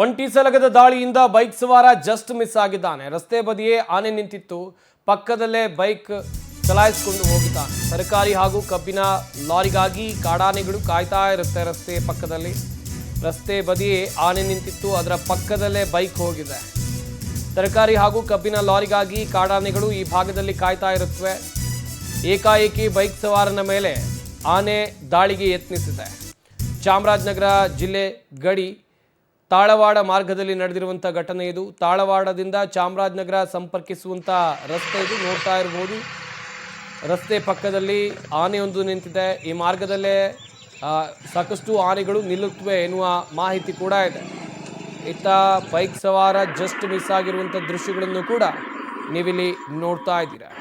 ಒಂಟಿ ಸಲಗದ ದಾಳಿಯಿಂದ ಬೈಕ್ ಸವಾರ ಜಸ್ಟ್ ಮಿಸ್ ಆಗಿದ್ದಾನೆ. ರಸ್ತೆ ಬದಿಯೇ ಆನೆ ನಿಂತಿತ್ತು, ಪಕ್ಕದಲ್ಲೇ ಬೈಕ್ ಚಲಾಯಿಸಿಕೊಂಡು ಹೋಗಿದ್ದಾನೆ. ತರಕಾರಿ ಹಾಗೂ ಕಬ್ಬಿನ ಲಾರಿಗಾಗಿ ಕಾಡಾನೆಗಳು ಕಾಯ್ತಾ ಇರುತ್ತೆ. ರಸ್ತೆ ಪಕ್ಕದಲ್ಲಿ ರಸ್ತೆ ಬದಿಯೇ ಆನೆ ನಿಂತಿತ್ತು, ಅದರ ಪಕ್ಕದಲ್ಲೇ ಬೈಕ್ ಹೋಗಿದೆ. ತರಕಾರಿ ಹಾಗೂ ಕಬ್ಬಿನ ಲಾರಿಗಾಗಿ ಕಾಡಾನೆಗಳು ಈ ಭಾಗದಲ್ಲಿ ಕಾಯ್ತಾ ಇರುತ್ತವೆ. ಏಕಾಏಕಿ ಬೈಕ್ ಸವಾರನ ಮೇಲೆ ಆನೆ ದಾಳಿಗೆ ಯತ್ನಿಸಿದೆ. ಚಾಮರಾಜನಗರ ಜಿಲ್ಲೆ ಗಡಿ ತಾಳವಾಡ ಮಾರ್ಗದಲ್ಲಿ ನಡೆದಿರುವಂಥ ಘಟನೆ ಇದು. ತಾಳವಾಡದಿಂದ ಚಾಮರಾಜನಗರ ಸಂಪರ್ಕಿಸುವಂಥ ರಸ್ತೆ ಇದು. ನೋಡ್ತಾ ಇರಬಹುದು, ರಸ್ತೆ ಪಕ್ಕದಲ್ಲಿ ಆನೆಯೊಂದು ನಿಂತಿದೆ. ಈ ಮಾರ್ಗದಲ್ಲೇ ಸಾಕಷ್ಟು ಆನೆಗಳು ನಿಲ್ಲುತ್ತವೆ ಎನ್ನುವ ಮಾಹಿತಿ ಕೂಡ ಇದೆ. ಇತ್ತ ಬೈಕ್ ಸವಾರ ಜಸ್ಟ್ ಮಿಸ್ ಆಗಿರುವಂಥ ದೃಶ್ಯಗಳನ್ನು ಕೂಡ ನೀವಿಲ್ಲಿ ನೋಡ್ತಾ ಇದ್ದೀರಾ.